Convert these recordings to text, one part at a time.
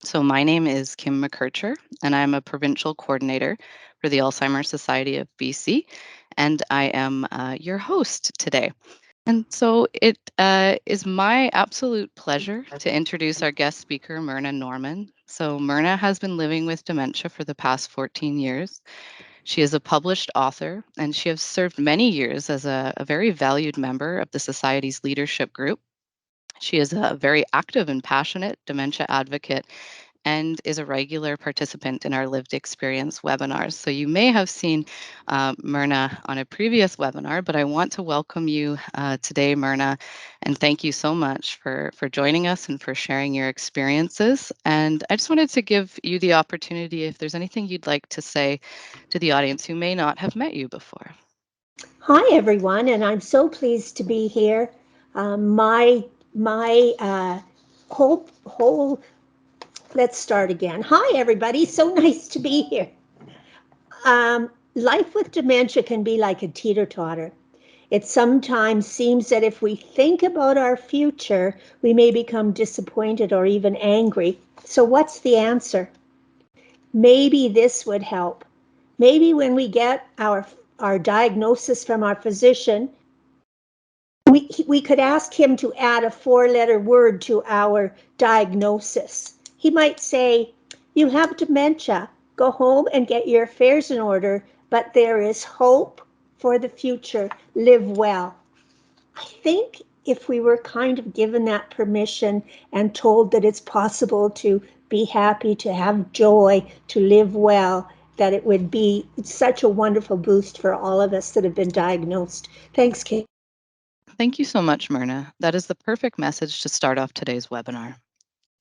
So my name is Kim McKercher, and I'm a provincial coordinator for the Alzheimer Society of BC, and I am your host today. And so it is my absolute pleasure to introduce our guest speaker, Myrna Norman. So Myrna has been living with dementia for the past 14 years. She is a published author, and she has served many years as a very valued member of the Society's leadership group. She is a very active and passionate dementia advocate and is a regular participant in our lived experience webinars. So you may have seen Myrna on a previous webinar, but I want to welcome you today, Myrna, and thank you so much for joining us and for sharing your experiences. And I just wanted to give you the opportunity if there's anything you'd like to say to the audience who may not have met you before. Hi, everyone, and I'm so pleased to be here. My whole. Let's start again. Hi, everybody. So nice to be here. Life with dementia can be like a teeter-totter. It sometimes seems that if we think about our future, we may become disappointed or even angry. So what's the answer? Maybe this would help. Maybe when we get our diagnosis from our physician, we could ask him to add a 4-letter word to our diagnosis. He might say, you have dementia, go home and get your affairs in order, but there is hope for the future, live well. I think if we were kind of given that permission and told that it's possible to be happy, to have joy, to live well, that it would be such a wonderful boost for all of us that have been diagnosed. Thanks, Kate. Thank you so much, Myrna. That is the perfect message to start off today's webinar.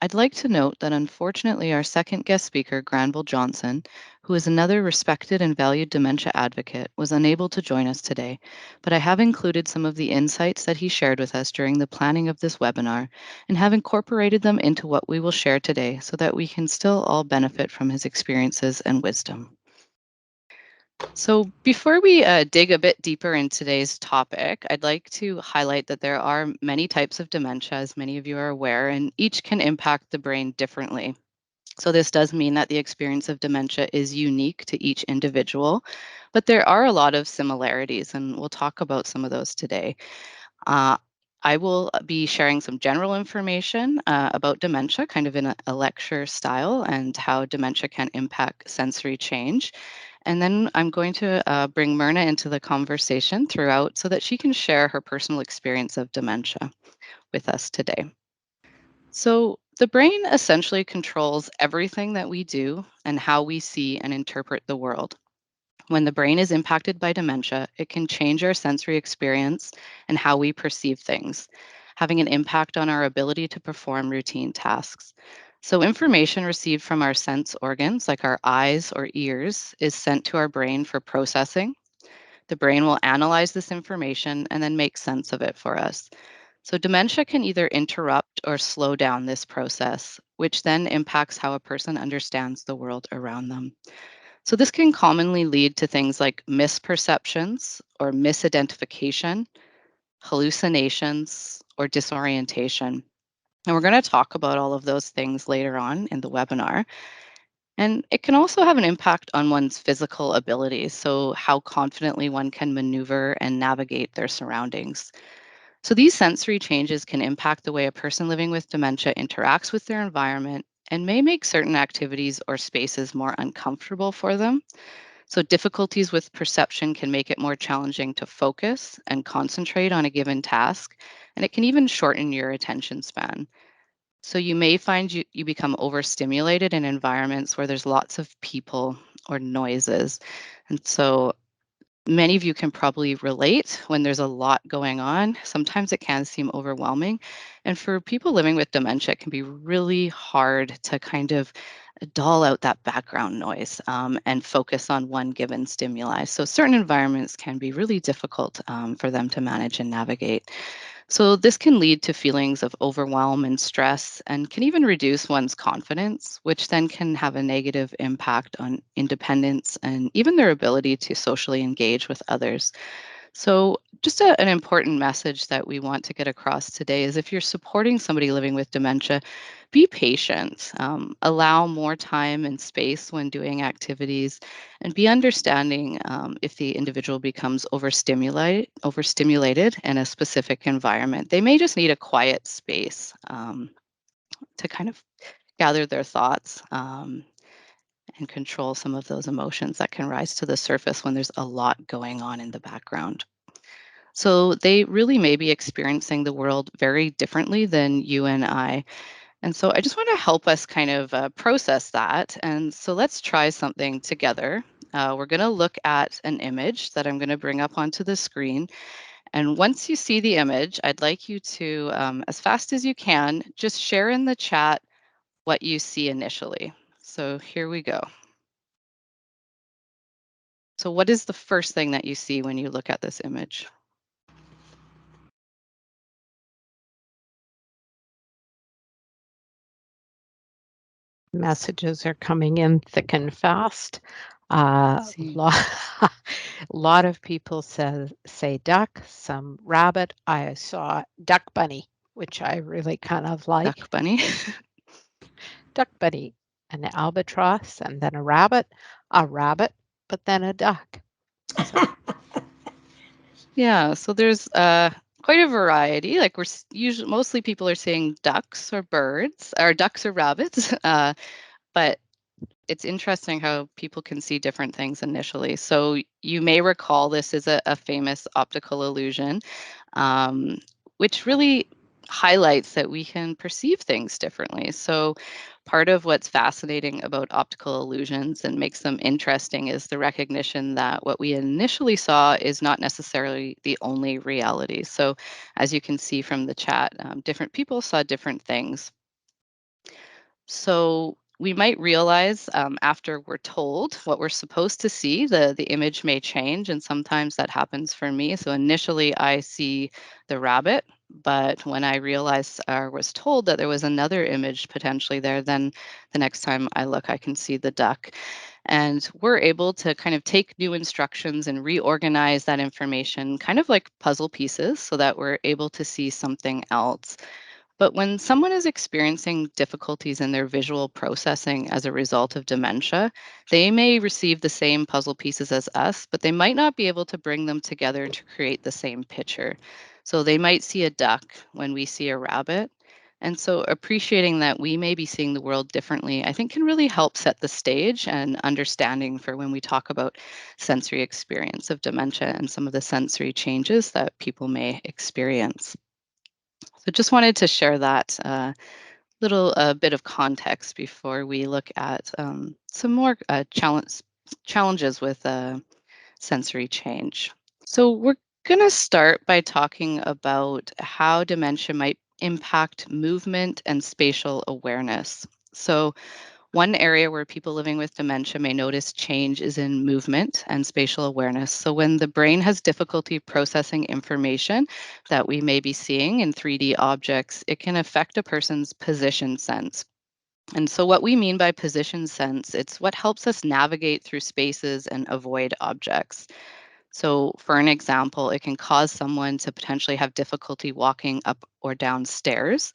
I'd like to note that unfortunately our second guest speaker, Granville Johnson, who is another respected and valued dementia advocate, was unable to join us today, but I have included some of the insights that he shared with us during the planning of this webinar and have incorporated them into what we will share today so that we can still all benefit from his experiences and wisdom. So before we dig a bit deeper in today's topic, I'd like to highlight that there are many types of dementia, as many of you are aware, and each can impact the brain differently. So this does mean that the experience of dementia is unique to each individual, but there are a lot of similarities, and we'll talk about some of those today. I will be sharing some general information about dementia, kind of in a lecture style, and how dementia can impact sensory change. And then I'm going to bring Myrna into the conversation throughout so that she can share her personal experience of dementia with us today. So the brain essentially controls everything that we do and how we see and interpret the world. When the brain is impacted by dementia, it can change our sensory experience and how we perceive things, having an impact on our ability to perform routine tasks. So, information received from our sense organs, like our eyes or ears, is sent to our brain for processing. The brain will analyze this information and then make sense of it for us. So, dementia can either interrupt or slow down this process, which then impacts how a person understands the world around them. So, this can commonly lead to things like misperceptions or misidentification, hallucinations, or disorientation. And we're going to talk about all of those things later on in the webinar. And it can also have an impact on one's physical abilities, so how confidently one can maneuver and navigate their surroundings. So these sensory changes can impact the way a person living with dementia interacts with their environment and may make certain activities or spaces more uncomfortable for them. So difficulties with perception can make it more challenging to focus and concentrate on a given task, and it can even shorten your attention span. So you may find you become overstimulated in environments where there's lots of people or noises. And so many of you can probably relate when there's a lot going on. Sometimes it can seem overwhelming. And for people living with dementia, it can be really hard to kind of dull out that background noise and focus on one given stimuli. So certain environments can be really difficult for them to manage and navigate. So this can lead to feelings of overwhelm and stress and can even reduce one's confidence, which then can have a negative impact on independence and even their ability to socially engage with others. So, just an important message that we want to get across today is if you're supporting somebody living with dementia, be patient, allow more time and space when doing activities, and be understanding if the individual becomes overstimulated in a specific environment. They may just need a quiet space to kind of gather their thoughts. And control some of those emotions that can rise to the surface when there's a lot going on in the background. So they really may be experiencing the world very differently than you and I. And so I just want to help us kind of process that. And so let's try something together. We're going to look at an image that I'm going to bring up onto the screen. And once you see the image, I'd like you to, as fast as you can, just share in the chat what you see initially. So here we go. So what is the first thing that you see when you look at this image? Messages are coming in thick and fast. See. Lot of people say duck, some rabbit. I saw duck bunny, which I really kind of like. Duck bunny. Duck bunny, an albatross, and then a rabbit, but then a duck. So. Yeah, so there's quite a variety. Like usually mostly people are saying ducks or birds, or ducks or rabbits. But it's interesting how people can see different things initially. So you may recall this is a famous optical illusion, um, which really highlights that we can perceive things differently. So part of what's fascinating about optical illusions and makes them interesting is the recognition that what we initially saw is not necessarily the only reality. So as you can see from the chat, different people saw different things. So we might realize after we're told what we're supposed to see, the image may change, and sometimes that happens for me. So initially I see the rabbit, but when I realized or was told that there was another image potentially there, then the next time I look, I can see the duck. And we're able to kind of take new instructions and reorganize that information, kind of like puzzle pieces, so that we're able to see something else. But when someone is experiencing difficulties in their visual processing as a result of dementia, they may receive the same puzzle pieces as us, but they might not be able to bring them together to create the same picture. So they might see a duck when we see a rabbit. And so appreciating that we may be seeing the world differently, I think can really help set the stage and understanding for when we talk about sensory experience of dementia and some of the sensory changes that people may experience. So just wanted to share that little bit of context before we look at some more challenges with sensory change. So we're going to start by talking about how dementia might impact movement and spatial awareness. So one area where people living with dementia may notice change is in movement and spatial awareness. So, when the brain has difficulty processing information that we may be seeing in 3D objects, it can affect a person's position sense. And so, what we mean by position sense, it's what helps us navigate through spaces and avoid objects. So, for an example, it can cause someone to potentially have difficulty walking up or down stairs.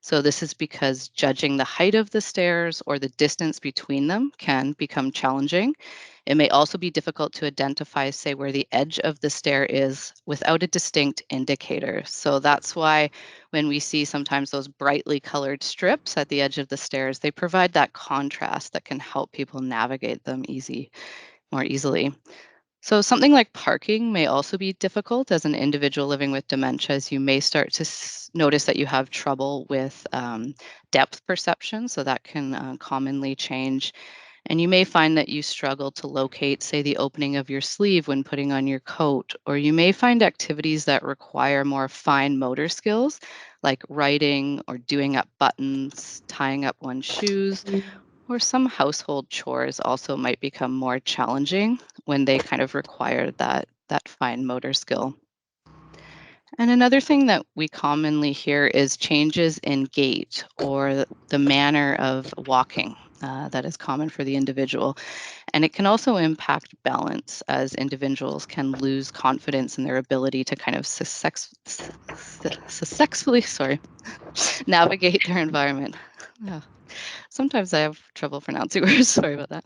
So this is because judging the height of the stairs or the distance between them can become challenging. It may also be difficult to identify, say, where the edge of the stair is without a distinct indicator. So that's why when we see sometimes those brightly colored strips at the edge of the stairs, they provide that contrast that can help people navigate them more easily. So something like parking may also be difficult as an individual living with dementia, as you may start to notice that you have trouble with depth perception. So that can commonly change. And you may find that you struggle to locate, say, the opening of your sleeve when putting on your coat, or you may find activities that require more fine motor skills, like writing or doing up buttons, tying up one's shoes, or some household chores also might become more challenging when they kind of require that fine motor skill. And another thing that we commonly hear is changes in gait or the manner of walking. that is common for the individual. And it can also impact balance, as individuals can lose confidence in their ability to kind of successfully, navigate their environment. Yeah. Sometimes I have trouble pronouncing words. Sorry about that.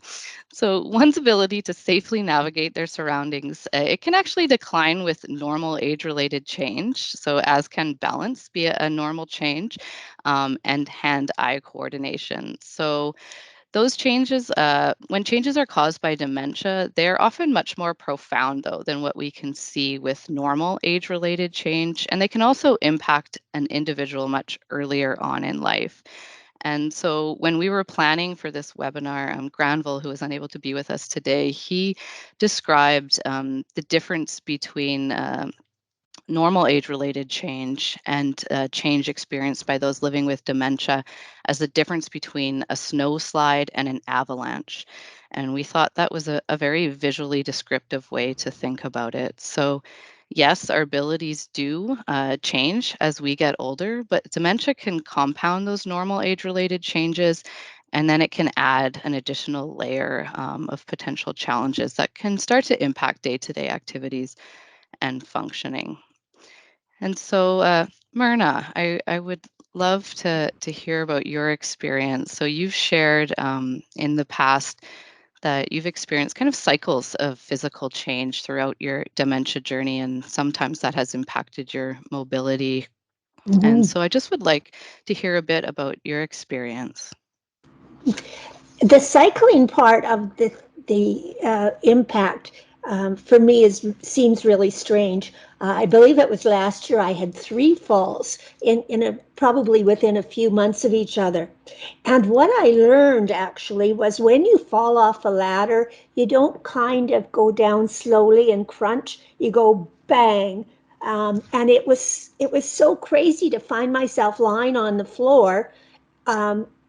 So one's ability to safely navigate their surroundings, it can actually decline with normal age-related change. So as can balance be a normal change, and hand-eye coordination. So those changes, when changes are caused by dementia, they're often much more profound, though, than what we can see with normal age-related change, and they can also impact an individual much earlier on in life. And so when we were planning for this webinar, Granville, who was unable to be with us today, he described the difference between normal age-related change and change experienced by those living with dementia as the difference between a snowslide and an avalanche. And we thought that was a very visually descriptive way to think about it. So yes, our abilities do change as we get older, but dementia can compound those normal age-related changes, and then it can add an additional layer of potential challenges that can start to impact day-to-day activities and functioning. And so, Myrna, I would love to hear about your experience. So you've shared in the past that you've experienced kind of cycles of physical change throughout your dementia journey, and sometimes that has impacted your mobility. And Mhm. so I just would like to hear a bit about your experience. The cycling part of the impact for me seems really strange. I believe it was last year I had 3 falls probably within a few months of each other. And what I learned actually was when you fall off a ladder, you don't kind of go down slowly and crunch, you go bang. And it was so crazy to find myself lying on the floor,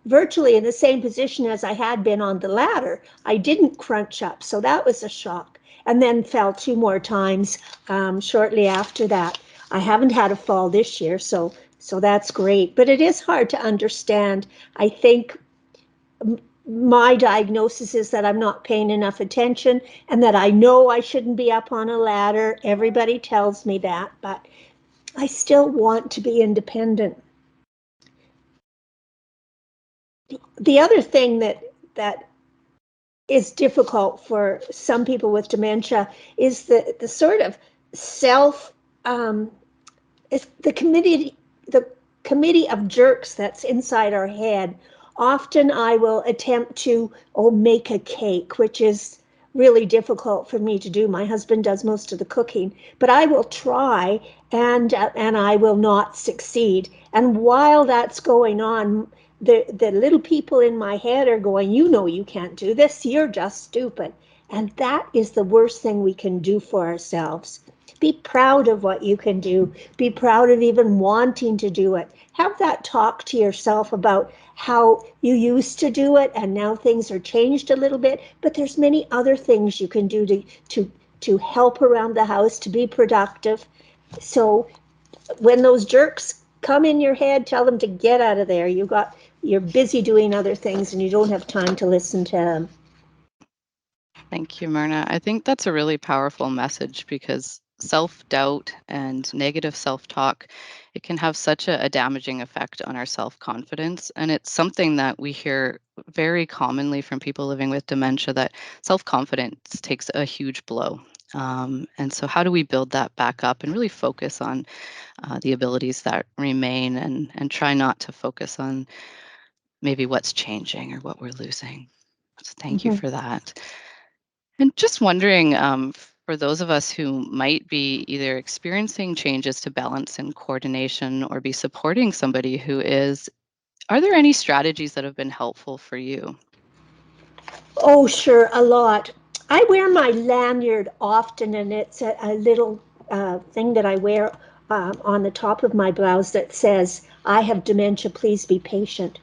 virtually in the same position as I had been on the ladder. I didn't crunch up, so that was a shock. And then fell 2 more times shortly after that. I haven't had a fall this year, so that's great. But it is hard to understand. I think my diagnosis is that I'm not paying enough attention, and that I know I shouldn't be up on a ladder. Everybody tells me that, but I still want to be independent. The other thing that is difficult for some people with dementia is the sort of self is the committee of jerks that's inside our head. Often I will attempt to make a cake, which is really difficult for me to do. My husband does most of the cooking, but I will try, and I will not succeed. And while that's going on, the little people in my head are going, you know, you can't do this, you're just stupid. And that is the worst thing we can do for ourselves. Be proud of what you can do. Be proud of even wanting to do it. Have that talk to yourself about how you used to do it and now things are changed a little bit, but there's many other things you can do to help around the house, to be productive. So when those jerks come in your head, tell them to get out of there. You're busy doing other things and you don't have time to listen to them. Thank you, Myrna. I think that's a really powerful message because self-doubt and negative self-talk, it can have such a damaging effect on our self-confidence. And it's something that we hear very commonly from people living with dementia, that self-confidence takes a huge blow. And so how do we build that back up and really focus on the abilities that remain, and try not to focus on maybe what's changing or what we're losing? So thank you Mhm. for that. And just wondering, for those of us who might be either experiencing changes to balance and coordination or be supporting somebody who is, are there any strategies that have been helpful for you? Oh, sure, a lot. I wear my lanyard often, and it's a little thing that I wear on the top of my blouse that says, I have dementia, please be patient.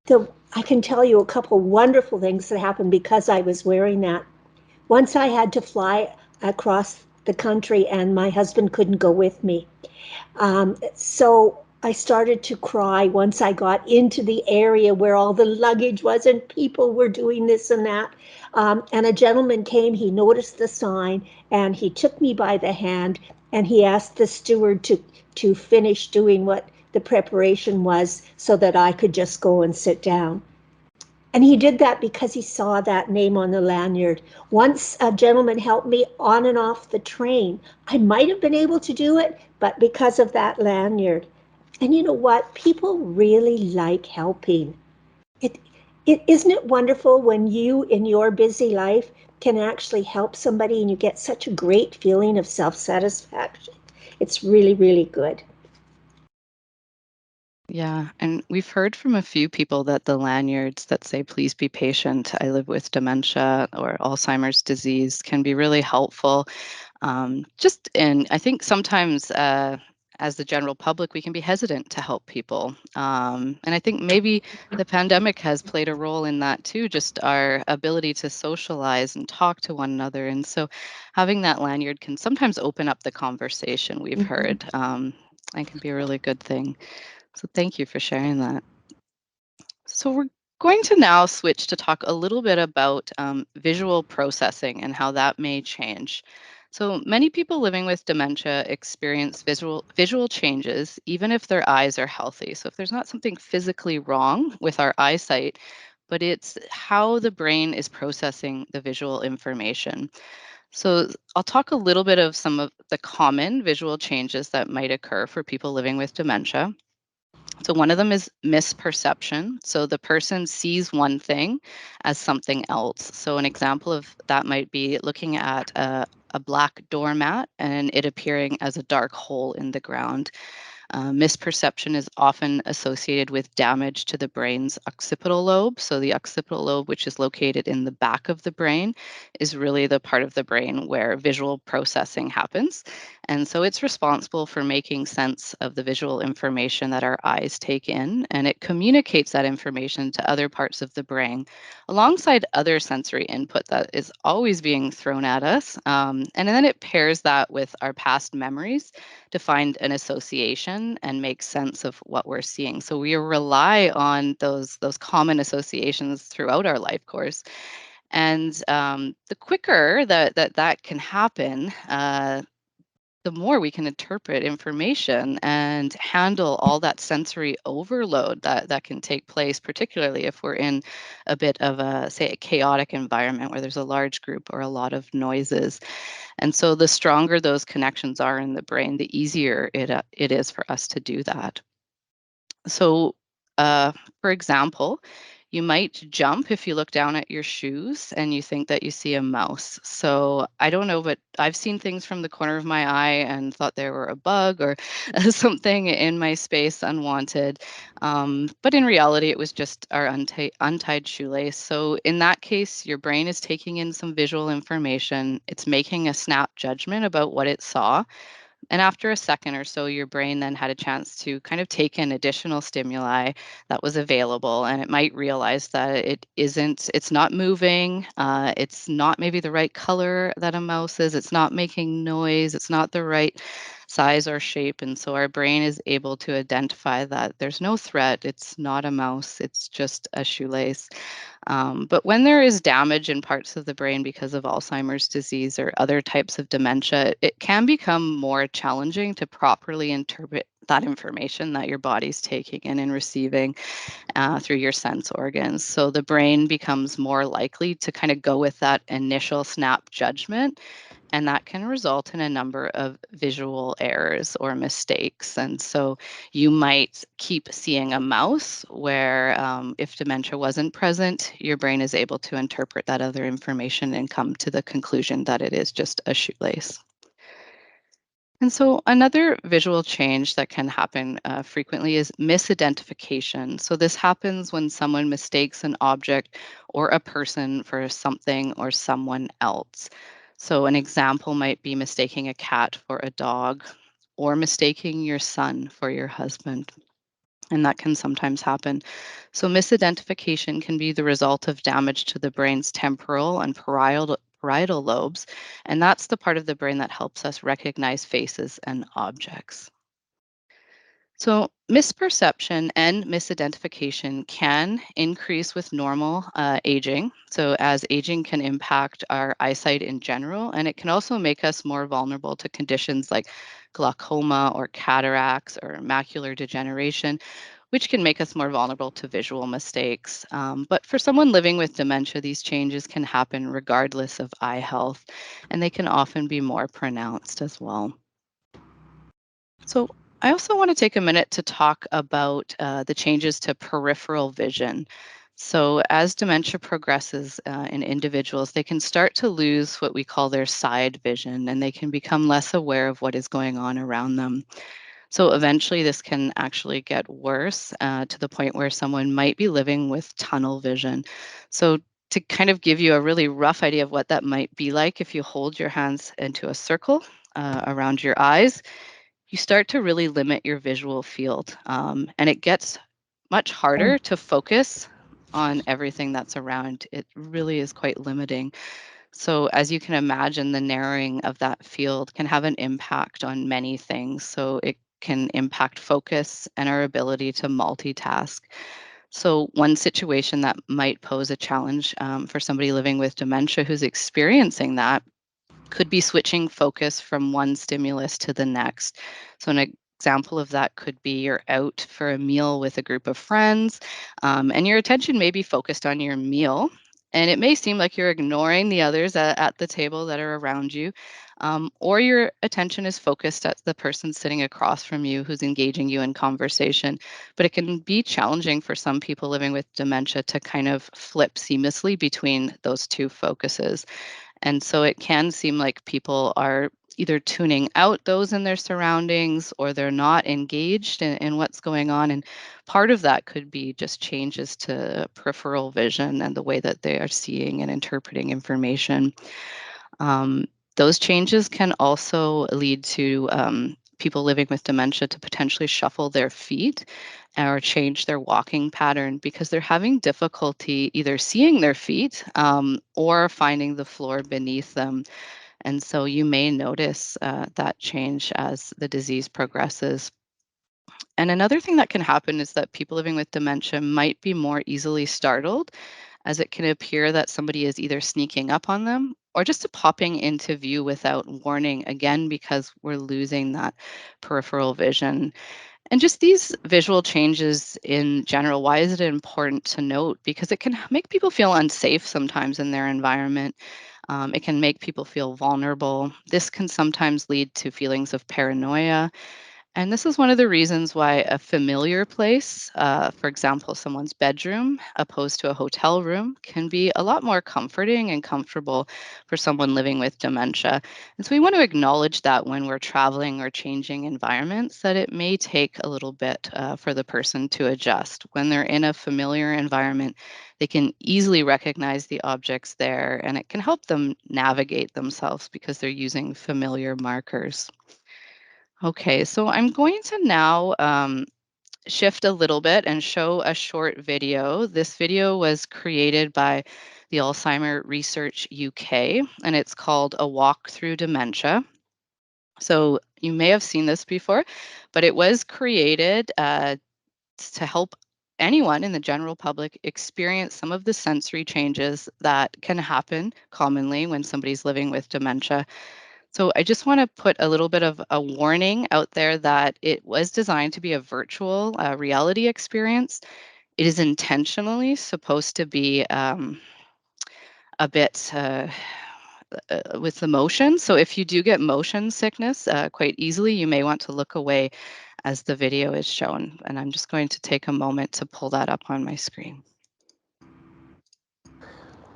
So I can tell you a couple wonderful things that happened because I was wearing that. Once I had to fly across the country, and my husband couldn't go with me. So I started to cry once I got into the area where all the luggage was and people were doing this and that. And a gentleman came, he noticed the sign, and he took me by the hand and he asked the steward to finish doing what the preparation was so that I could just go and sit down. And he did that because he saw that name on the lanyard. Once a gentleman helped me on and off the train. I might have been able to do it, but because of that lanyard. And you know what? People really like helping. It, isn't it wonderful when you, in your busy life, can actually help somebody and you get such a great feeling of self-satisfaction? It's really, really good. Yeah, and we've heard from a few people that the lanyards that say, please be patient, I live with dementia or Alzheimer's disease, can be really helpful. Just in, I think sometimes as the general public, we can be hesitant to help people. And I think maybe the pandemic has played a role in that too, just our ability to socialize and talk to one another. And so having that lanyard can sometimes open up the conversation we've Mhm. heard, and can be a really good thing. So thank you for sharing that. So we're going to now switch to talk a little bit about visual processing and how that may change. So many people living with dementia experience visual changes even if their eyes are healthy. So if there's not something physically wrong with our eyesight, but it's how the brain is processing the visual information. So I'll talk a little bit of some of the common visual changes that might occur for people living with dementia. So one of them is misperception. So the person sees one thing as something else. So an example of that might be looking at a black doormat and it appearing as a dark hole in the ground. Misperception is often associated with damage to the brain's occipital lobe. So, the occipital lobe, which is located in the back of the brain, is really the part of the brain where visual processing happens. And so, it's responsible for making sense of the visual information that our eyes take in, and it communicates that information to other parts of the brain alongside other sensory input that is always being thrown at us. And then it pairs that with our past memories to find an association and make sense of what we're seeing. So we rely on those common associations throughout our life course. And the quicker that can happen, the more we can interpret information and handle all that sensory overload that can take place, particularly if we're in a bit of a, say, a chaotic environment where there's a large group or a lot of noises. And so the stronger those connections are in the brain, the easier it is for us to do that. So, uh, for example, you might jump if you look down at your shoes and you think that you see a mouse. So I don't know, but I've seen things from the corner of my eye and thought there were a bug or something in my space unwanted. But in reality, it was just our untied shoelace. So in that case, your brain is taking in some visual information. It's making a snap judgment about what it saw, and after a second or so, your brain then had a chance to kind of take in additional stimuli that was available. And it might realize that it's not moving. It's not maybe the right color that a mouse is. It's not making noise. It's not the right size or shape. And so our brain is able to identify that there's no threat. It's not a mouse. It's just a shoelace. But when there is damage in parts of the brain because of Alzheimer's disease or other types of dementia, it can become more challenging to properly interpret that information that your body's taking in and receiving through your sense organs. So the brain becomes more likely to kind of go with that initial snap judgment, and that can result in a number of visual errors or mistakes. And so you might keep seeing a mouse where if dementia wasn't present, your brain is able to interpret that other information and come to the conclusion that it is just a shoelace. And so another visual change that can happen frequently is misidentification. So this happens when someone mistakes an object or a person for something or someone else. So an example might be mistaking a cat for a dog or mistaking your son for your husband. And that can sometimes happen. So misidentification can be the result of damage to the brain's temporal and parietal lobes, and that's the part of the brain that helps us recognize faces and objects. So, misperception and misidentification can increase with normal aging. So, as aging can impact our eyesight in general, and it can also make us more vulnerable to conditions like glaucoma or cataracts or macular degeneration, which can make us more vulnerable to visual mistakes. But for someone living with dementia, these changes can happen regardless of eye health, and they can often be more pronounced as well. So, I also want to take a minute to talk about the changes to peripheral vision. So, as dementia progresses in individuals, they can start to lose what we call their side vision, and they can become less aware of what is going on around them. So, eventually, this can actually get worse to the point where someone might be living with tunnel vision. So, to kind of give you a really rough idea of what that might be like, if you hold your hands into a circle around your eyes, you start to really limit your visual field. And it gets much harder to focus on everything that's around. It really is quite limiting. So, as you can imagine, the narrowing of that field can have an impact on many things. So, it can impact focus and our ability to multitask. So, one situation that might pose a challenge for somebody living with dementia who's experiencing that could be switching focus from one stimulus to the next. So, an example of that could be you're out for a meal with a group of friends, and your attention may be focused on your meal. And it may seem like you're ignoring the others at the table that are around you, or your attention is focused at the person sitting across from you who's engaging you in conversation. But it can be challenging for some people living with dementia to kind of flip seamlessly between those two focuses. And so it can seem like people are either tuning out those in their surroundings or they're not engaged in what's going on. And part of that could be just changes to peripheral vision and the way that they are seeing and interpreting information. Um, those changes can also lead to people living with dementia to potentially shuffle their feet or change their walking pattern because they're having difficulty either seeing their feet or finding the floor beneath them. And so you may notice that change as the disease progresses. And another thing that can happen is that people living with dementia might be more easily startled, as it can appear that somebody is either sneaking up on them or just popping into view without warning, again, because we're losing that peripheral vision. And just these visual changes in general, why is it important to note? Because it can make people feel unsafe sometimes in their environment. It can make people feel vulnerable. This can sometimes lead to feelings of paranoia, and this is one of the reasons why a familiar place, for example, someone's bedroom, opposed to a hotel room, can be a lot more comforting and comfortable for someone living with dementia. And so we want to acknowledge that when we're traveling or changing environments, that it may take a little bit for the person to adjust. When they're in a familiar environment, they can easily recognize the objects there, and it can help them navigate themselves because they're using familiar markers. Okay, so I'm going to now shift a little bit and show a short video. This video was created by the Alzheimer Research UK, and it's called A Walk Through Dementia. So you may have seen this before, but it was created to help anyone in the general public experience some of the sensory changes that can happen commonly when somebody's living with dementia. So I just want to put a little bit of a warning out there that it was designed to be a virtual reality experience. It is intentionally supposed to be a bit with the motion. So if you do get motion sickness quite easily, you may want to look away as the video is shown. And I'm just going to take a moment to pull that up on my screen.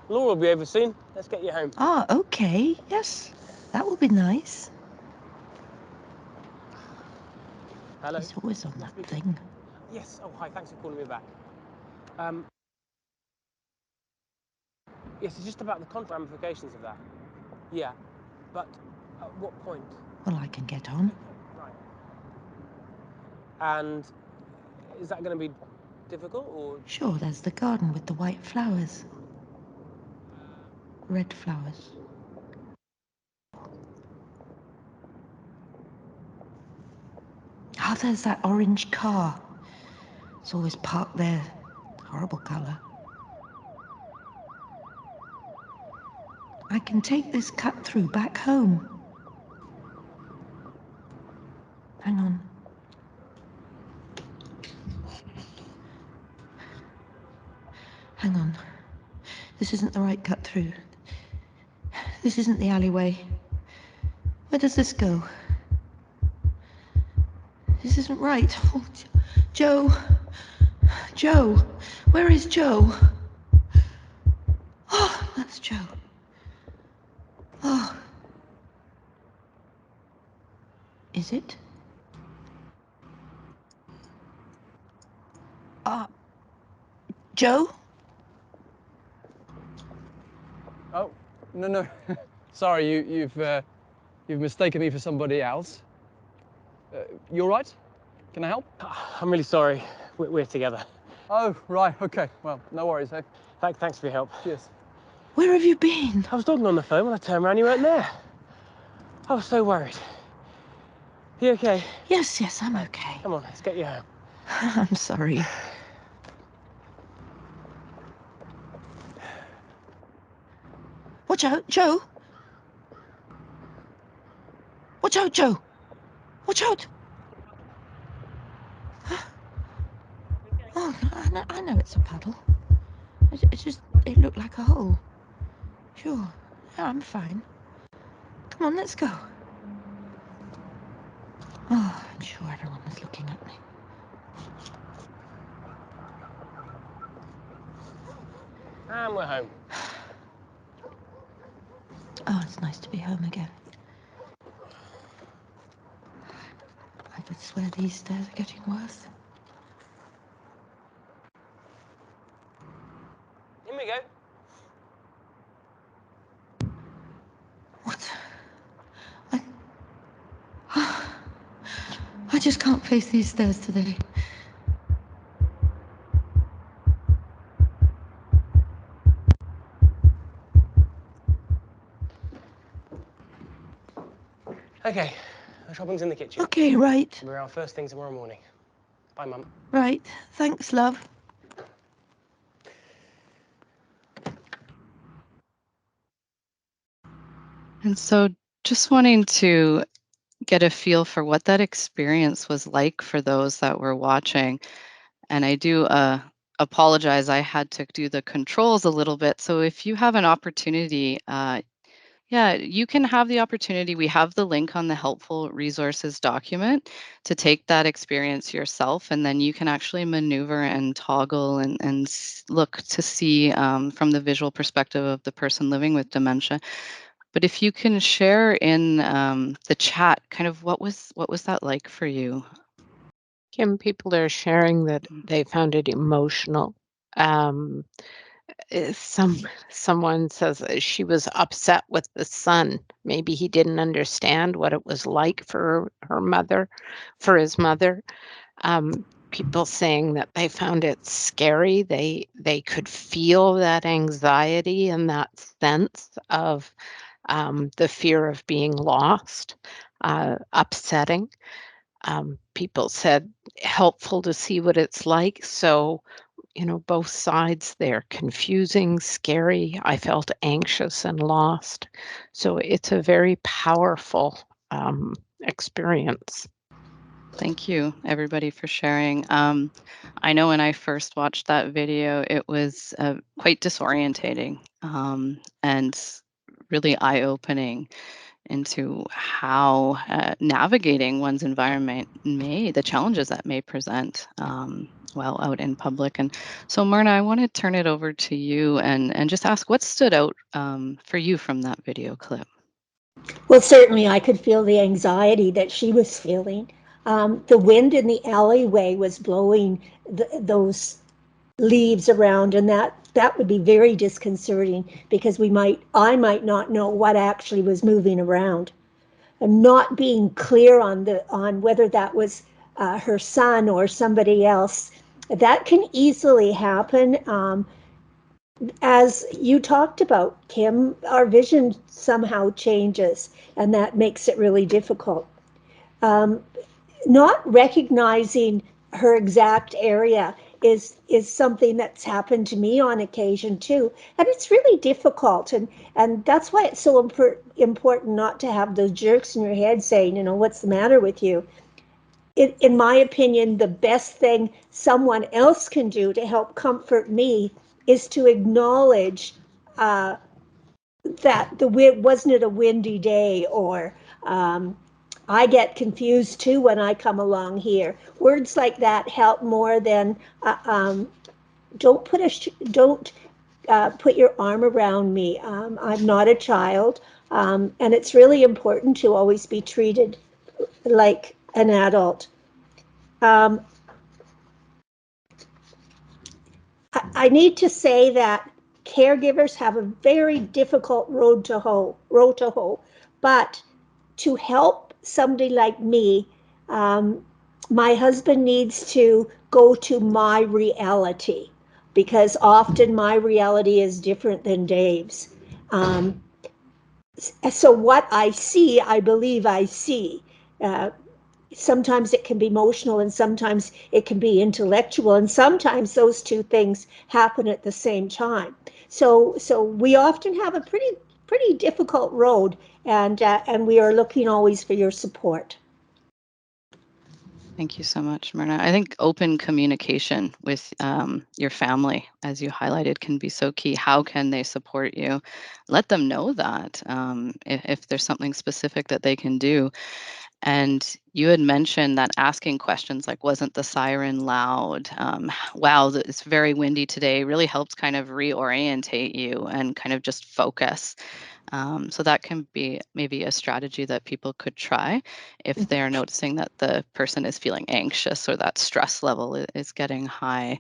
Laura will be over soon. Let's get you home. Ah, okay. Yes, that will be nice. Hello. He's always on that thing. Yes. Oh, hi. Thanks for calling me back. Yes, it's just about the contra ramifications of that. Yeah, but at what point? Well, I can get on. Right. And is that going to be difficult or? Sure, there's the garden with the white flowers. Red flowers. Oh, there's that orange car. It's always parked there. Horrible colour. I can take this cut through back home. Hang on. Hang on. This isn't the right cut through. This isn't the alleyway. Where does this go? This isn't right. Oh, Joe. Joe. Where is Joe? Oh, that's Joe. Oh. Is it? Joe? Oh, no. Sorry, you've mistaken me for somebody else. You all right? Can I help? I'm really sorry. We're together. Oh, right, okay. Well, no worries, eh? Thanks for your help. Cheers. Where have you been? I was talking on the phone when I turned around, you weren't there. I was so worried. You okay? Yes, I'm okay. Come on, let's get you home. I'm sorry. Watch out, Joe! Watch out, Joe! Watch out! Oh, I know it's a puddle. It looked like a hole. Sure, yeah, I'm fine. Come on, let's go. Oh, I'm sure everyone was looking at me. And we're home. Oh, it's nice to be home again. I would swear these stairs are getting worse. In we go. What? I just can't face these stairs today. Okay, the shopping's in the kitchen. Okay, right. We're out first thing tomorrow morning. Bye, Mum. Right. Thanks, love. And so, just wanting to get a feel for what that experience was like for those that were watching. And I do apologize, I had to do the controls a little bit. So, if you have an opportunity, yeah, you can have the opportunity. We have the link on the helpful resources document to take that experience yourself, and then you can actually maneuver and toggle and look to see from the visual perspective of the person living with dementia. But if you can share in the chat, kind of what was that like for you? Kim, people are sharing that they found it emotional. Someone says that she was upset with the son. Maybe he didn't understand what it was like for her mother, for his mother. People saying that they found it scary. They could feel that anxiety and that sense of the fear of being lost, upsetting. People said helpful to see what it's like. So, both sides there, confusing, scary. I felt anxious and lost. So it's a very powerful experience. Thank you, everybody, for sharing. I know when I first watched that video, it was quite disorientating and really eye-opening into how navigating one's environment the challenges that may present while out in public. And so, Myrna, I want to turn it over to you and just ask what stood out for you from that video clip. Well, certainly I could feel the anxiety that she was feeling. The wind in the alleyway was blowing those leaves around, and that would be very disconcerting because I might not know what actually was moving around, and not being clear on whether that was her son or somebody else. That can easily happen. As you talked about, Kim, our vision somehow changes, and that makes it really difficult. not recognizing her exact area is something that's happened to me on occasion too, and it's really difficult, and that's why it's so important not to have those jerks in your head saying, what's the matter with you. In my opinion, the best thing someone else can do to help comfort me is to acknowledge that wasn't it a windy day, or I get confused too when I come along here. Words like that help more than don't put your arm around me. I'm not a child, and it's really important to always be treated like an adult. Um, I need to say that caregivers have a very difficult road to hoe, but to help somebody like me, my husband needs to go to my reality, because often my reality is different than Dave's. So what I see, I believe I see. Sometimes it can be emotional, and sometimes it can be intellectual, and sometimes those two things happen at the same time. So we often have a pretty difficult road, and we are looking always for your support. Thank you so much, Myrna. I think open communication with your family, as you highlighted, can be so key. How can they support you? Let them know that if there's something specific that they can do. And you had mentioned that asking questions like, wasn't the siren loud? Wow, it's very windy today, really helps kind of reorientate you and kind of just focus. So that can be maybe a strategy that people could try if they're noticing that the person is feeling anxious or that stress level is getting high.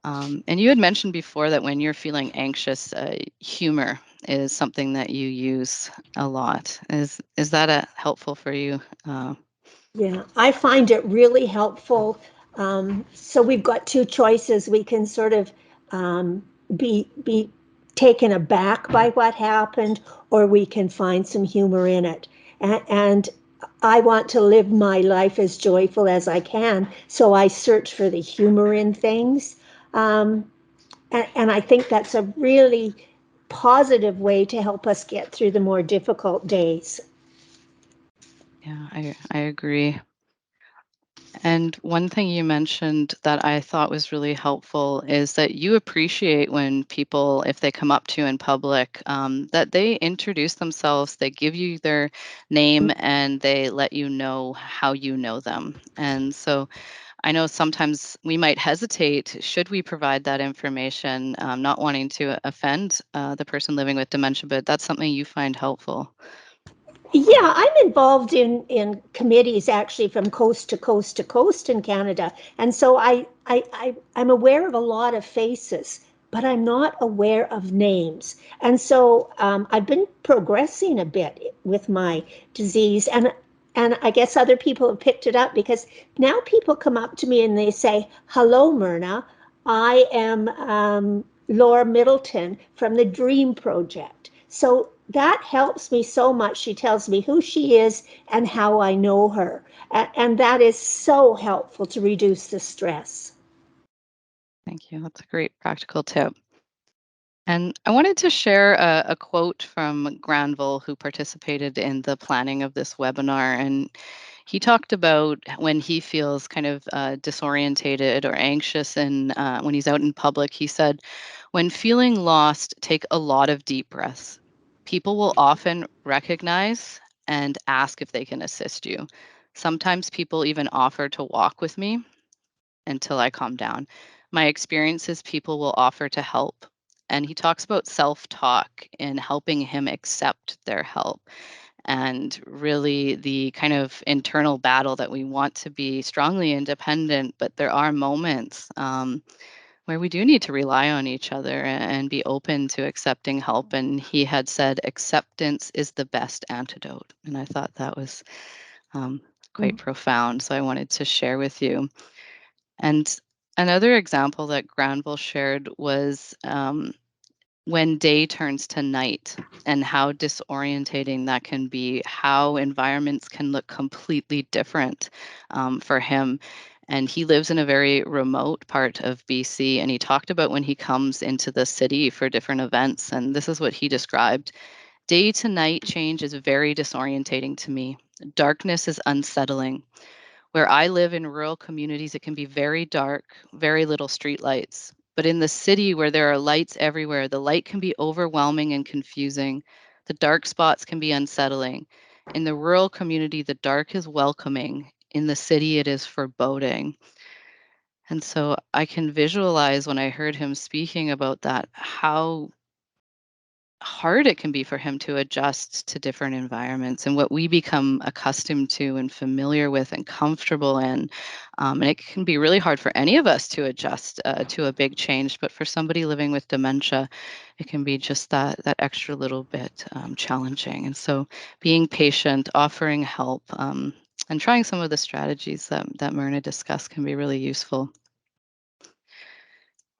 And you had mentioned before that when you're feeling anxious, humor is something that you use a lot. Is that helpful for you? Yeah, I find it really helpful. So we've got two choices. We can sort of be taken aback by what happened, or we can find some humor in it. And I want to live my life as joyful as I can, so I search for the humor in things. And I think that's a really positive way to help us get through the more difficult days. Yeah, I agree. And one thing you mentioned that I thought was really helpful is that you appreciate when people, if they come up to you in public, that they introduce themselves, they give you their name, and they let you know how you know them. And so I know sometimes we might hesitate, should we provide that information, not wanting to offend the person living with dementia, but that's something you find helpful. Yeah, I'm involved in committees actually from coast to coast to coast in Canada, and so I'm aware of a lot of faces, but I'm not aware of names. And so I've been progressing a bit with my disease, and I guess other people have picked it up, because now people come up to me and they say, "Hello, Myrna, I am Laura Middleton from the Dream Project." So that helps me so much. She tells me who she is and how I know her. And that is so helpful to reduce the stress. Thank you. That's a great practical tip. And I wanted to share a quote from Granville, who participated in the planning of this webinar. And he talked about when he feels kind of disorientated or anxious, and when he's out in public, he said, when feeling lost, take a lot of deep breaths. People will often recognize and ask if they can assist you. Sometimes people even offer to walk with me until I calm down. My experience is people will offer to help. And he talks about self talk and helping him accept their help, and really the kind of internal battle that we want to be strongly independent, but there are moments where we do need to rely on each other and be open to accepting help. And he had said, acceptance is the best antidote. And I thought that was quite profound. So I wanted to share with you. And another example that Granville shared was when day turns to night and how disorientating that can be, how environments can look completely different for him. And he lives in a very remote part of BC, and he talked about when he comes into the city for different events, and this is what he described. Day to night change is very disorientating to me. Darkness is unsettling. Where I live in rural communities, it can be very dark, very little street lights. But in the city where there are lights everywhere, the light can be overwhelming and confusing. The dark spots can be unsettling. In the rural community, the dark is welcoming. In the city, it is foreboding. And so I can visualize when I heard him speaking about that, how hard it can be for him to adjust to different environments and what we become accustomed to and familiar with and comfortable in. And it can be really hard for any of us to adjust to a big change, but for somebody living with dementia, it can be just that extra little bit challenging. And so being patient, offering help, and trying some of the strategies that Myrna discussed can be really useful.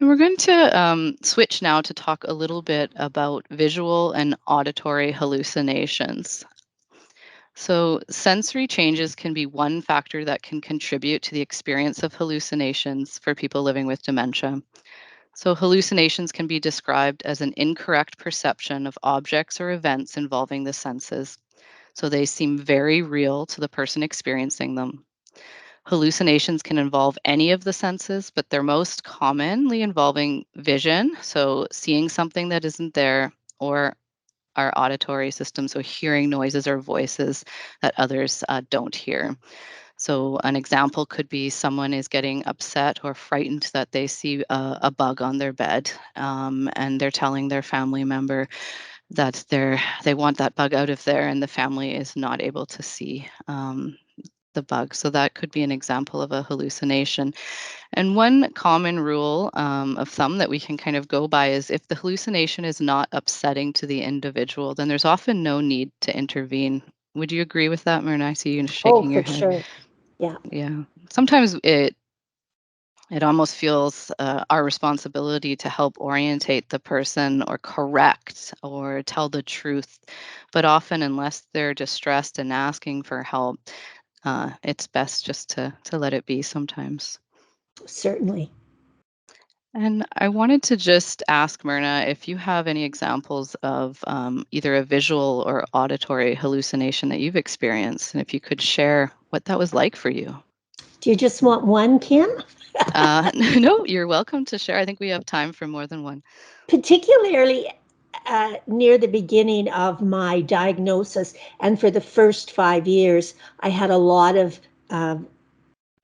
And we're going to switch now to talk a little bit about visual and auditory hallucinations. So, sensory changes can be one factor that can contribute to the experience of hallucinations for people living with dementia. So, hallucinations can be described as an incorrect perception of objects or events involving the senses. So, they seem very real to the person experiencing them. Hallucinations can involve any of the senses, but they're most commonly involving vision, so seeing something that isn't there, or our auditory system, so hearing noises or voices that others don't hear. So, an example could be someone is getting upset or frightened that they see a bug on their bed, and they're telling their family member that they want that bug out of there, and the family is not able to see the bug. So that could be an example of a hallucination. And one common rule of thumb that we can kind of go by is if the hallucination is not upsetting to the individual, then there's often no need to intervene. Would you agree with that, Myrna? I see you Oh, shaking your for head. sure. Yeah. Yeah. Sometimes it almost feels our responsibility to help orientate the person or correct or tell the truth. But often, unless they're distressed and asking for help, it's best just to let it be sometimes. Certainly. And I wanted to just ask Myrna if you have any examples of either a visual or auditory hallucination that you've experienced, and if you could share what that was like for you. Do you just want one, Kim? No, you're welcome to share. I think we have time for more than one. Particularly near the beginning of my diagnosis, and for the first 5 years, I had a lot of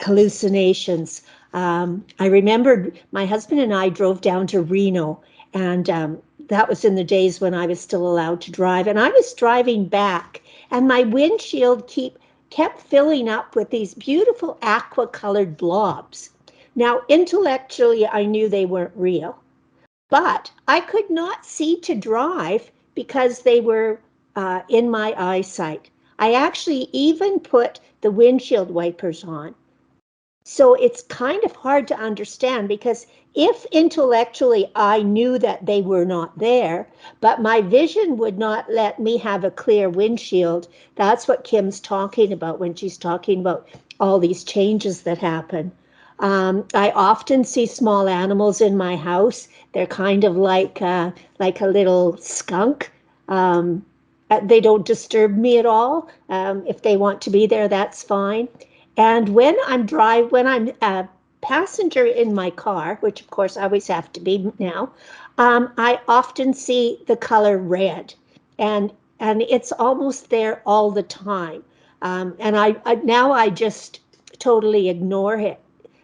hallucinations. I remembered my husband and I drove down to Reno, and that was in the days when I was still allowed to drive. And I was driving back, and my windshield kept filling up with these beautiful aqua colored blobs. Now, intellectually, I knew they weren't real, but I could not see to drive because they were in my eyesight. I actually even put the windshield wipers on. So it's kind of hard to understand, because if intellectually I knew that they were not there, but my vision would not let me have a clear windshield, that's what Kim's talking about when she's talking about all these changes that happen. I often see small animals in my house. They're kind of like a little skunk. They don't disturb me at all. If they want to be there, that's fine. And when I'm a passenger in my car, which of course I always have to be now, I often see the color red, and it's almost there all the time. And I just totally ignore it.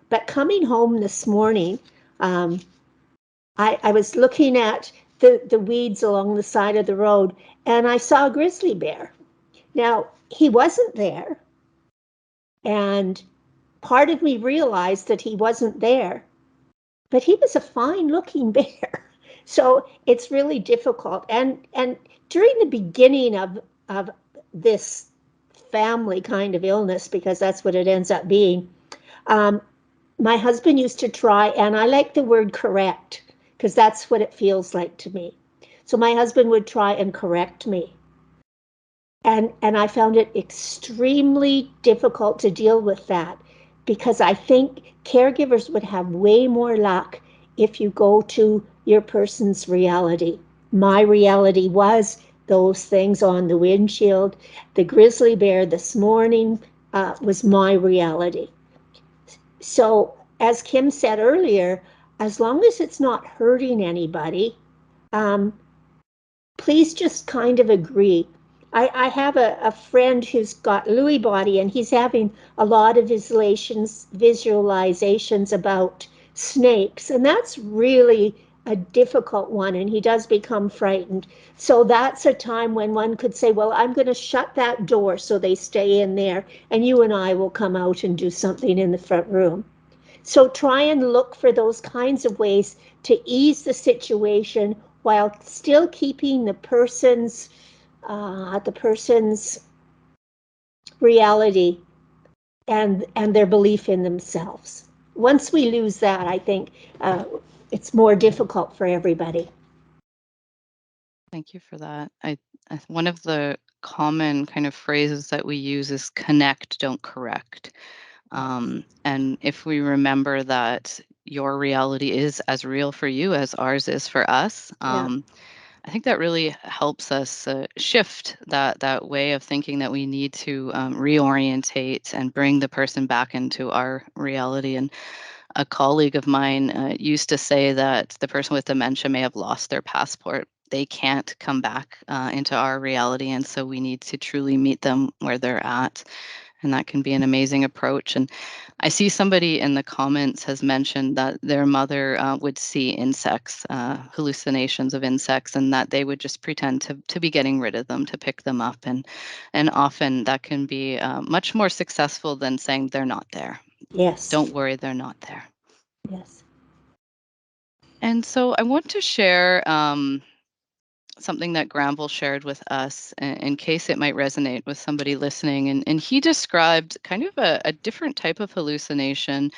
But coming home this morning, I was looking at the weeds along the side of the road, and I saw a grizzly bear. Now, he wasn't there, and part of me realized that he wasn't there, but he was a fine looking bear. So it's really difficult. And during the beginning of this family kind of illness, because that's what it ends up being, my husband used to try, and I like the word correct, because that's what it feels like to me. So my husband would try and correct me. And I found it extremely difficult to deal with that, because I think caregivers would have way more luck if you go to your person's reality. My reality was those things on the windshield. The grizzly bear this morning was my reality. So, as Kim said earlier, as long as it's not hurting anybody, please just kind of agree. I have a friend who's got Lewy body, and he's having a lot of visualizations about snakes, and that's really a difficult one, and he does become frightened. So that's a time when one could say, well, I'm going to shut that door so they stay in there, and you and I will come out and do something in the front room. So try and look for those kinds of ways to ease the situation while still keeping the person's reality and their belief in themselves. Once we lose that, I think it's more difficult for everybody. Thank you for that. One of the common kind of phrases that we use is connect, don't correct. And if we remember that your reality is as real for you as ours is for us, I think that really helps us shift that way of thinking that we need to reorientate and bring the person back into our reality. And a colleague of mine used to say that the person with dementia may have lost their passport. They can't come back into our reality, and so we need to truly meet them where they're at. And that can be an amazing approach. And I see somebody in the comments has mentioned that their mother would see insects, hallucinations of insects, and that they would just pretend to be getting rid of them, to pick them up. And often that can be much more successful than saying they're not there. Yes. Don't worry, they're not there. Yes. And so I want to share something that Granville shared with us in case it might resonate with somebody listening. And he described kind of a different type of hallucination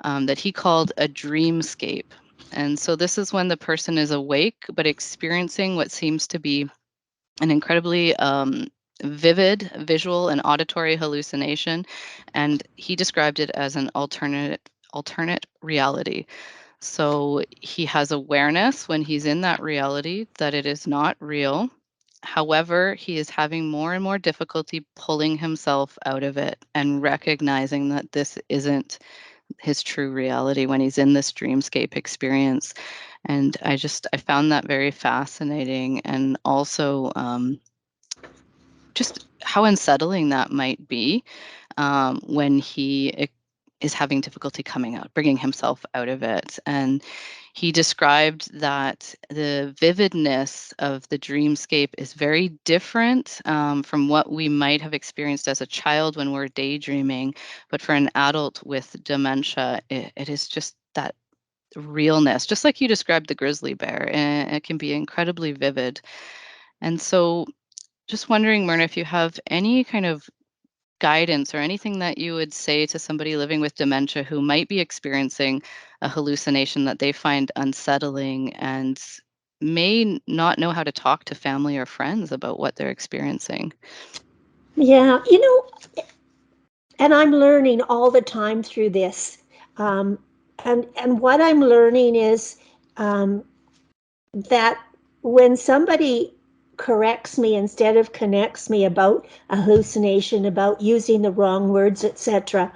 that he called a dreamscape. And so this is when the person is awake but experiencing what seems to be an incredibly vivid visual and auditory hallucination. And he described it as an alternate reality. So he has awareness when he's in that reality that it is not real. However, he is having more and more difficulty pulling himself out of it and recognizing that this isn't his true reality when he's in this dreamscape experience. And I found that very fascinating, and also just how unsettling that might be when he is having difficulty coming out, bringing himself out of it. And he described that the vividness of the dreamscape is very different from what we might have experienced as a child when we're daydreaming. But for an adult with dementia, it is just that realness, just like you described the grizzly bear, and it can be incredibly vivid. And so just wondering, Myrna, if you have any kind of guidance or anything that you would say to somebody living with dementia who might be experiencing a hallucination that they find unsettling and may not know how to talk to family or friends about what they're experiencing. Yeah, and I'm learning all the time through this. And what I'm learning is that when somebody corrects me instead of connects me about a hallucination, about using the wrong words, etc.,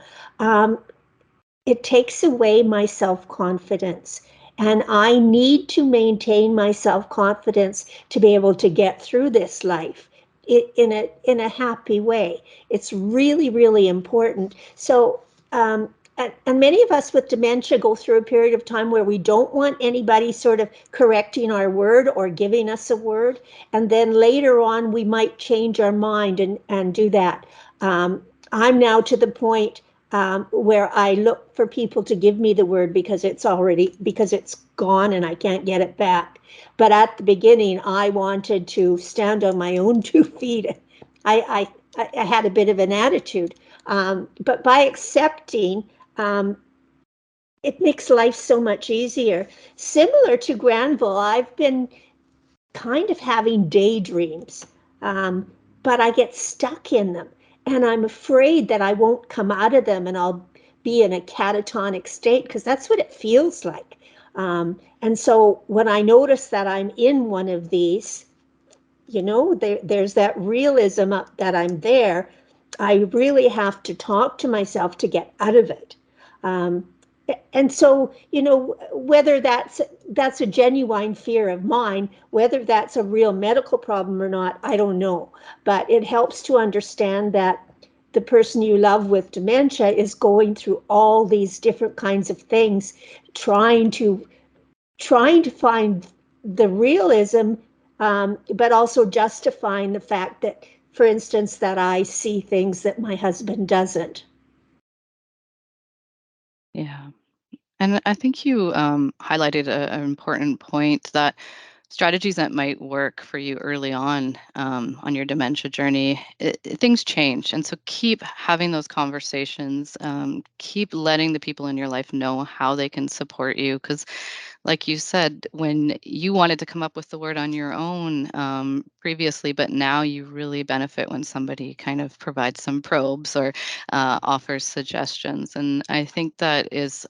it takes away my self-confidence. And I need to maintain my self-confidence to be able to get through this life in a happy way. It's really, really important. So, and many of us with dementia go through a period of time where we don't want anybody sort of correcting our word or giving us a word. And then later on, we might change our mind and do that. I'm now to the point where I look for people to give me the word because it's gone and I can't get it back. But at the beginning, I wanted to stand on my own 2 feet. I had a bit of an attitude, but by accepting, it makes life so much easier. Similar to Granville, I've been kind of having daydreams, but I get stuck in them. And I'm afraid that I won't come out of them and I'll be in a catatonic state, because that's what it feels like. And so when I notice that I'm in one of these, there's that realism that I'm there. I really have to talk to myself to get out of it. And so, whether that's a genuine fear of mine, whether that's a real medical problem or not, I don't know. But it helps to understand that the person you love with dementia is going through all these different kinds of things, trying to find the realism, but also justifying the fact that, for instance, that I see things that my husband doesn't. Yeah. And I think you highlighted an important point, that strategies that might work for you early on your dementia journey, things change. And so keep having those conversations, keep letting the people in your life know how they can support you. Because like you said, when you wanted to come up with the word on your own previously, but now you really benefit when somebody kind of provides some probes or offers suggestions. And I think that is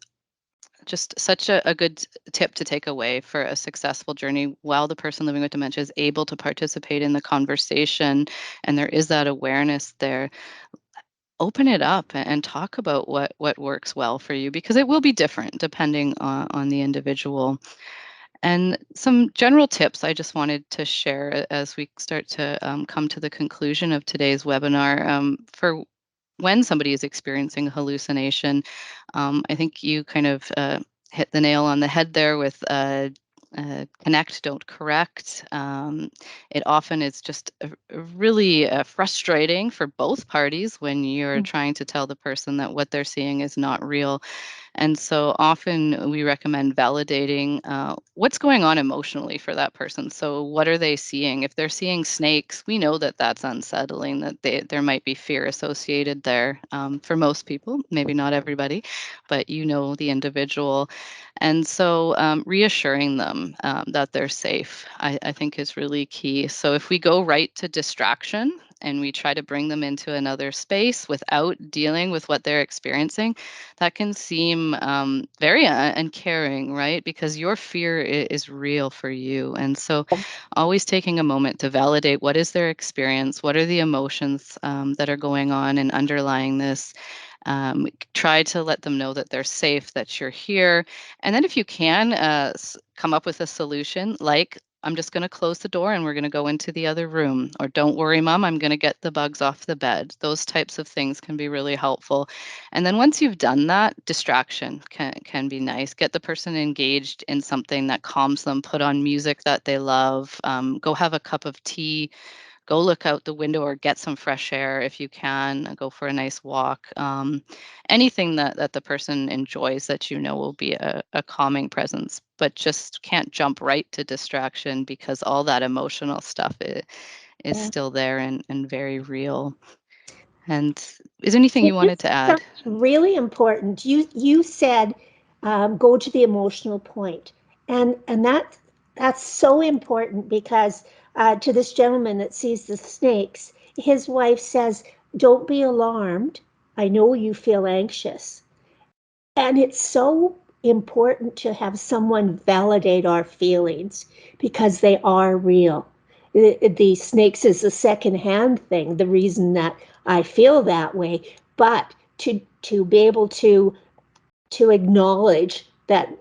just such a good tip to take away for a successful journey. While the person living with dementia is able to participate in the conversation and there is that awareness there, open it up and talk about what works well for you, because it will be different depending on the individual. And some general tips I just wanted to share as we start to come to the conclusion of today's webinar, for when somebody is experiencing hallucination. I think you kind of hit the nail on the head there with connect, don't correct. It often is just really frustrating for both parties when you're trying to tell the person that what they're seeing is not real. And so often we recommend validating what's going on emotionally for that person. So what are they seeing? If they're seeing snakes, we know that that's unsettling, that there might be fear associated there for most people, maybe not everybody, but the individual. And so reassuring them that they're safe, I think is really key. So if we go right to distraction and we try to bring them into another space without dealing with what they're experiencing, that can seem very uncaring, right? Because your fear is real for you. And so always taking a moment to validate what is their experience, what are the emotions that are going on and underlying this. Try to let them know that they're safe, that you're here. And then if you can, come up with a solution like, I'm just going to close the door and we're going to go into the other room. Or don't worry, Mom, I'm going to get the bugs off the bed. Those types of things can be really helpful. And then once you've done that, distraction can be nice. Get the person engaged in something that calms them. Put on music that they love. Go have a cup of tea. Go look out the window or get some fresh air if you can. Go for a nice walk. Anything that the person enjoys that will be a calming presence, but just can't jump right to distraction, because all that emotional stuff is still there and very real. And is there anything you wanted to add? Really important. You said go to the emotional point, and that's so important, because to this gentleman that sees the snakes, his wife says, "Don't be alarmed. I know you feel anxious," and it's so important to have someone validate our feelings, because they are real. The snakes is a secondhand thing, the reason that I feel that way, but to be able to acknowledge that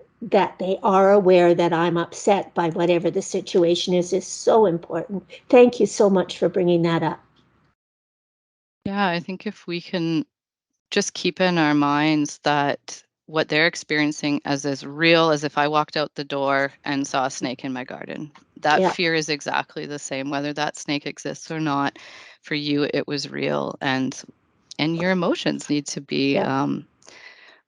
they are aware that I'm upset by whatever the situation is so important. Thank you so much for bringing that up. Yeah, I think if we can just keep in our minds that what they're experiencing as real as if I walked out the door and saw a snake in my garden. That fear is exactly the same, whether that snake exists or not. For you, it was real, and your emotions need to be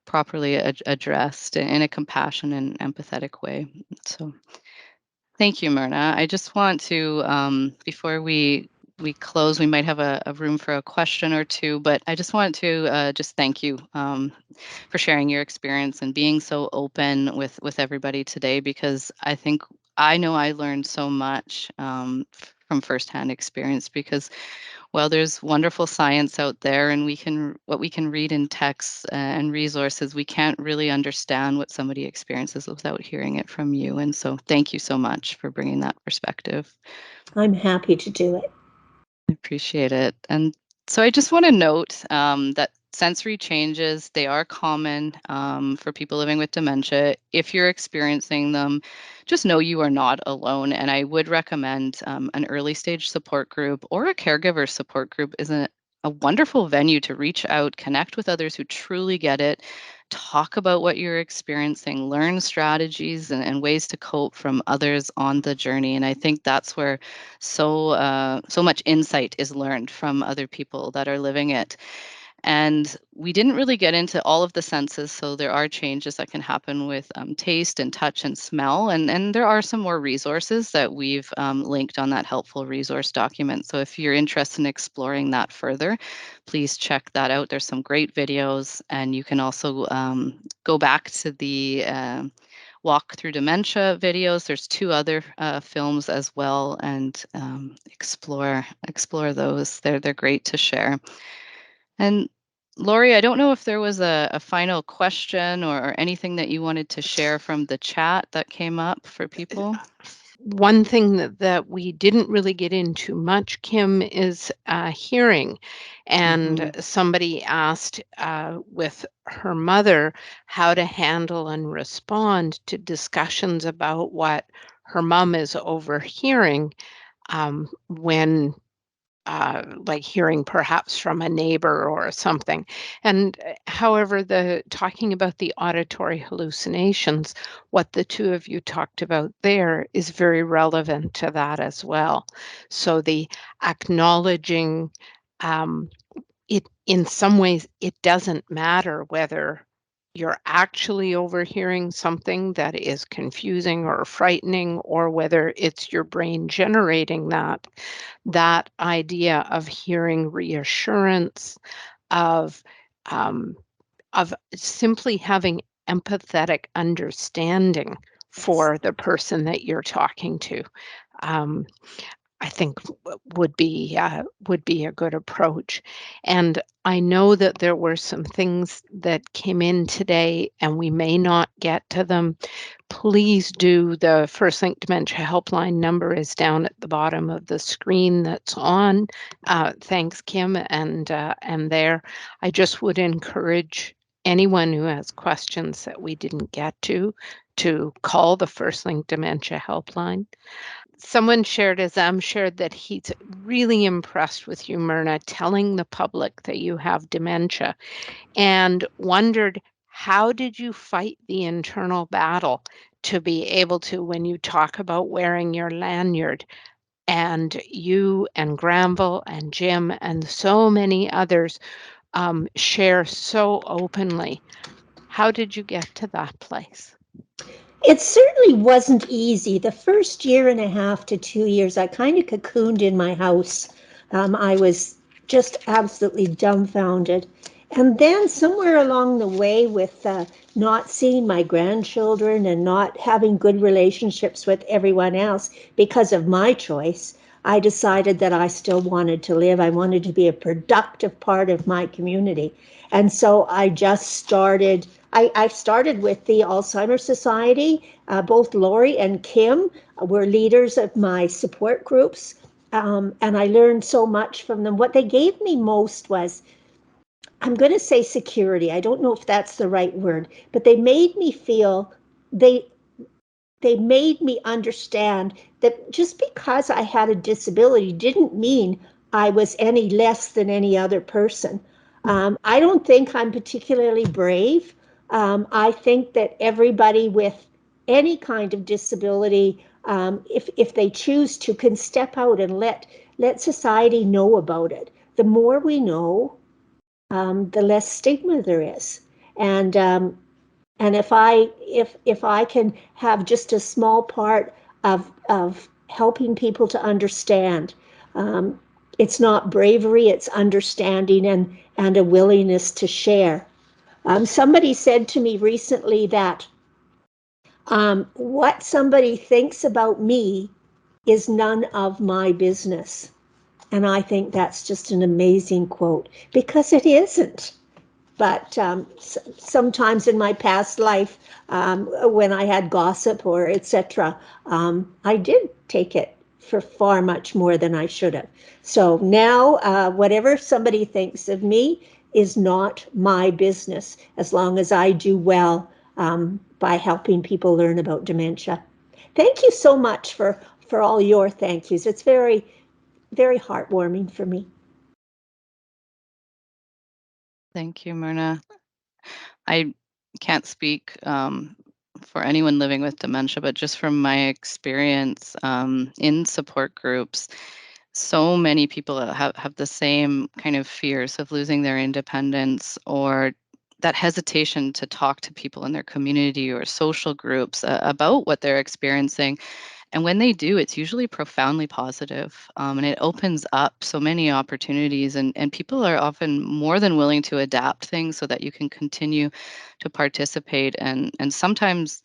properly addressed in a compassionate and empathetic way. So thank you, Myrna. I just want to, before we close, we might have a room for a question or two, but I just want to just thank you for sharing your experience and being so open with everybody today, because I think I know I learned so much from firsthand experience, because while there's wonderful science out there and what we can read in texts and resources, we can't really understand what somebody experiences without hearing it from you. And so thank you so much for bringing that perspective. I'm happy to do it. I appreciate it. And so I just want to note that sensory changes, they are common for people living with dementia. If you're experiencing them, just know you are not alone. And I would recommend an early stage support group or a caregiver support group is a wonderful venue to reach out, connect with others who truly get it, talk about what you're experiencing, learn strategies and ways to cope from others on the journey. And I think that's where so much insight is learned from other people that are living it. And we didn't really get into all of the senses, so there are changes that can happen with taste and touch and smell. And there are some more resources that we've linked on that helpful resource document. So if you're interested in exploring that further, please check that out. There's some great videos, and you can also go back to the walk through dementia videos. There's 2 other films as well, and explore those. They're great to share. And Lori, I don't know if there was a final question or anything that you wanted to share from the chat that came up for people. One thing that we didn't really get into much, Kim, is hearing. And somebody asked with her mother how to handle and respond to discussions about what her mom is overhearing when like hearing perhaps from a neighbor or something. And however, talking about the auditory hallucinations, what the 2 of you talked about there is very relevant to that as well. So the acknowledging it, in some ways, it doesn't matter whether you're actually overhearing something that is confusing or frightening, or whether it's your brain generating that idea of hearing reassurance, of simply having empathetic understanding for the person that you're talking to. I think would be a good approach. And I know that there were some things that came in today, and we may not get to them. Please do. The First Link Dementia Helpline number is down at the bottom of the screen that's on. Thanks, Kim. And there, I just would encourage anyone who has questions that we didn't get to call the First Link Dementia Helpline. Someone shared, Azam shared, that he's really impressed with you, Myrna, telling the public that you have dementia, and wondered, how did you fight the internal battle to be able to, when you talk about wearing your lanyard, and you and Granville and Jim and so many others share so openly, how did you get to that place? It certainly wasn't easy. The first 1.5 to 2 years, I kind of cocooned in my house. I was just absolutely dumbfounded. And then somewhere along the way, with not seeing my grandchildren and not having good relationships with everyone else because of my choice, I decided that I still wanted to live. I wanted to be a productive part of my community. And so I just started. I started with the Alzheimer Society. Both Lori and Kim were leaders of my support groups, and I learned so much from them. What they gave me most was, I'm going to say security. I don't know if that's the right word, but they made me feel, they made me understand that just because I had a disability didn't mean I was any less than any other person. I don't think I'm particularly brave. I think that everybody with any kind of disability, if they choose to, can step out and let society know about it. The more we know, the less stigma there is. And if I can have just a small part of helping people to understand, it's not bravery, it's understanding and a willingness to share. Somebody said to me recently that What somebody thinks about me is none of my business. And I think that's just an amazing quote, because it isn't. But sometimes in my past life, when I had gossip or etc., I did take it for far much more than I should have. So now, whatever somebody thinks of me is not my business, as long as I do well by helping people learn about dementia. Thank you so much for all your thank yous. It's very, very heartwarming for me. Thank you, Myrna. I can't speak for anyone living with dementia, but just from my experience in support groups, so many people have the same kind of fears of losing their independence, or that hesitation to talk to people in their community or social groups about what they're experiencing. And when they do, it's usually profoundly positive, and it opens up so many opportunities. And people are often more than willing to adapt things so that you can continue to participate. And sometimes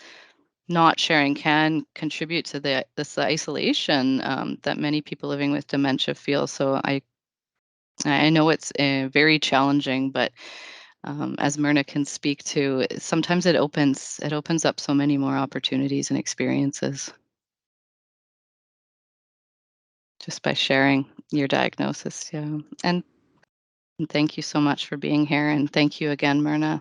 not sharing can contribute to this isolation that many people living with dementia feel. So I know it's very challenging, but as Myrna can speak to, sometimes it opens up so many more opportunities and experiences just by sharing your diagnosis. Yeah. And thank you so much for being here. And thank you again, Myrna.